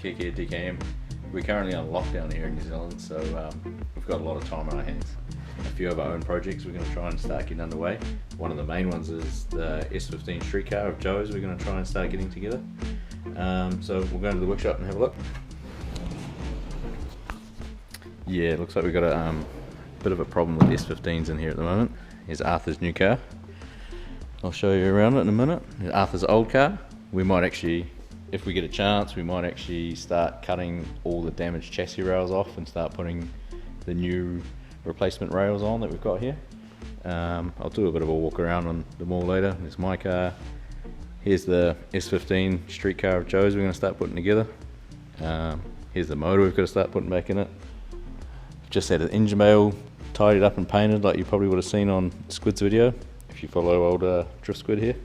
Kick here, DKM. We're currently on lockdown here in New Zealand, so we've got a lot of time on our hands. A few of our own projects we're going to try and start getting underway. One of the main ones is the S15 streetcar of Joe's we're going to try and start getting together. So we'll go into the workshop and have a look. Yeah, it looks like we've got a bit of a problem with S15s in here at the moment. Here's Arthur's new car. I'll show you around it in a minute. Here's Arthur's old car. We might actually, if we get a chance, we might actually start cutting all the damaged chassis rails off and start putting the new replacement rails on that we've got here. I'll do a bit of a walk around on the mall later. There's my car. Here's the S15 streetcar of Joe's we're going to start putting together. Here's the motor we've got to start putting back in it. Just had an engine bail tidied up and painted like you probably would have seen on Squid's video if you follow old Drift Squid here.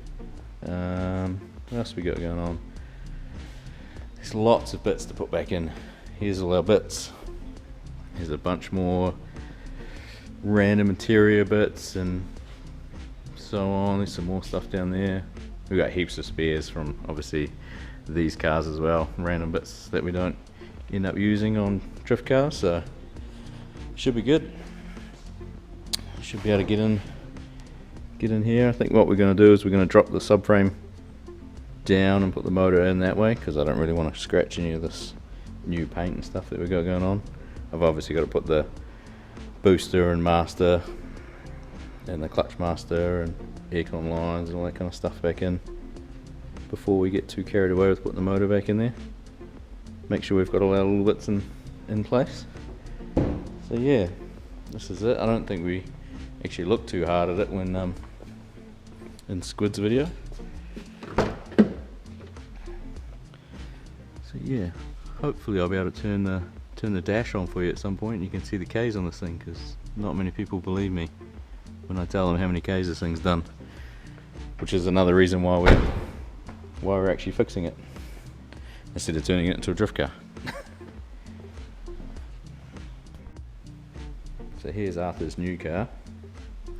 What else we got going on? There's lots of bits to put back in. Here's all our bits. Here's a bunch more random interior bits and so on. There's some more stuff down there. We've got heaps of spares from obviously these cars as well. Random bits that we don't end up using on drift cars, so should be good. Should be able to get in here. I think what we're going to do is we're going to drop the subframe down and put the motor in that way, because I don't really want to scratch any of this new paint and stuff that we've got going on. I've obviously got to put the booster and master and the clutch master and aircon lines and all that kind of stuff back in before we get too carried away with putting the motor back in there. Make sure we've got all our little bits in place. So yeah, this is it. I don't think we actually looked too hard at it when in Squid's video. So yeah, hopefully I'll be able to turn the dash on for you at some point and you can see the K's on this thing, because not many people believe me when I tell them how many K's this thing's done, which is another reason why we're actually fixing it instead of turning it into a drift car. So here's Arthur's new car.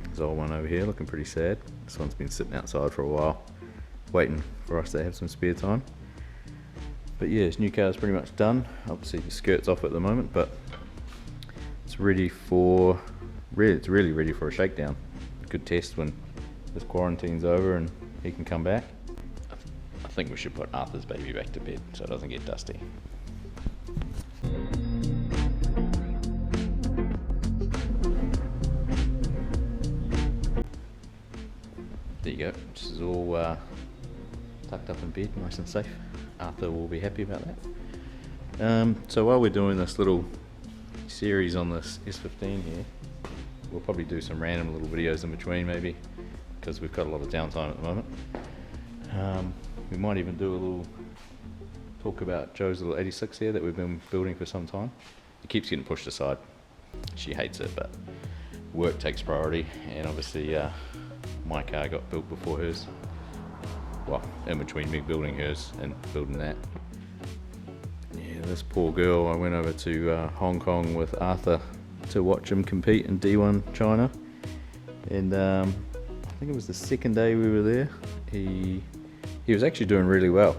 There's old one over here looking pretty sad. This one's been sitting outside for a while waiting for us to have some spare time. But yeah, his new car is pretty much done. Obviously the skirt's off at the moment, but it's ready for, it's really ready for a shakedown. Good test when this quarantine's over and he can come back. I think we should put Arthur's baby back to bed so it doesn't get dusty. There you go, this is all tucked up in bed, nice and safe. Arthur will be happy about that. So while we're doing this little series on this S15 here, we'll probably do some random little videos in between maybe, because we've got a lot of downtime at the moment. We might even do a little talk about Joe's little 86 here that we've been building for some time. It keeps getting pushed aside. She hates it, but work takes priority, and obviously my car got built before hers. Well, in between me building hers and building that. Yeah, this poor girl, I went over to Hong Kong with Arthur to watch him compete in D1 China, and I think it was the second day we were there. He was actually doing really well,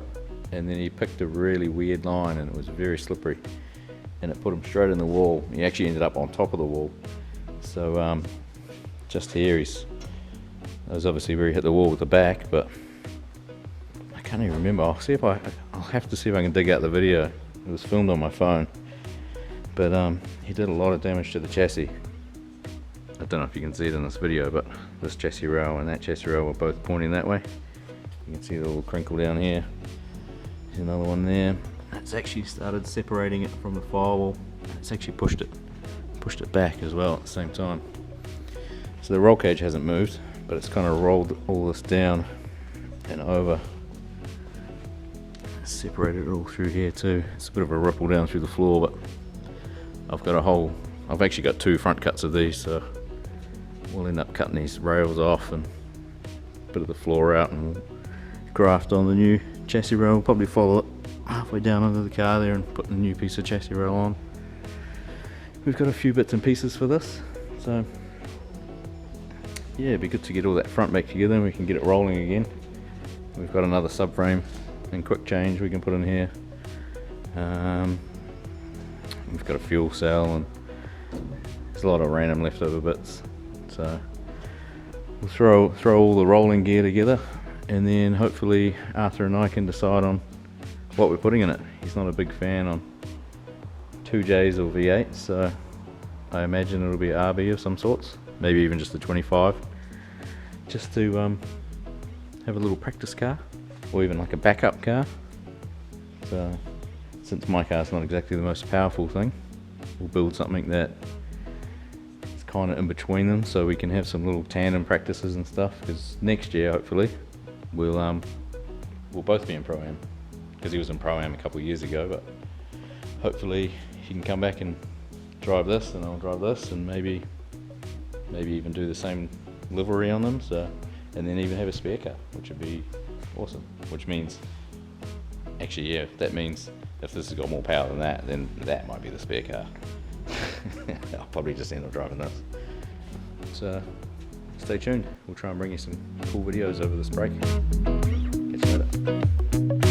and then he picked a really weird line and it was very slippery and it put him straight in the wall. He actually ended up on top of the wall. So just here that was obviously where he hit the wall with the back, but I can't even remember. I'll have to see if I can dig out the video. It was filmed on my phone, but he did a lot of damage to the chassis. I don't know if you can see it in this video, but this chassis rail and that chassis rail were both pointing that way. You can see the little crinkle down here. There's another one there. It's actually started separating it from the firewall. It's actually pushed it back as well at the same time. So the roll cage hasn't moved, but it's kind of rolled all this down and over. Separated it all through here too. It's a bit of a ripple down through the floor, but I've actually got two front cuts of these, so we'll end up cutting these rails off and a bit of the floor out, and we'll graft on the new chassis rail. We'll probably follow it halfway down under the car there and put the new piece of chassis rail on. We've got a few bits and pieces for this, so yeah, it'd be good to get all that front back together and we can get it rolling again. We've got another subframe and quick change we can put in here. We've got a fuel cell, and there's a lot of random leftover bits. So we'll throw all the rolling gear together, and then hopefully Arthur and I can decide on what we're putting in it. He's not a big fan on 2Js or V8s, so I imagine it'll be an RB of some sorts, maybe even just a 25, just to have a little practice car, or even like a backup car. So since my car's not exactly the most powerful thing, we'll build something that is kind of in between them, so we can have some little tandem practices and stuff, because next year hopefully we'll both be in Pro-Am, because he was in Pro-Am a couple of years ago, but hopefully he can come back and drive this, and I'll drive this, and maybe even do the same livery on them, so, and then even have a spare car, which would be awesome. Which means, actually, yeah, that means if this has got more power than that, then that might be the spare car. I'll probably just end up driving this. So stay tuned, we'll try and bring you some cool videos over this break. Catch you later.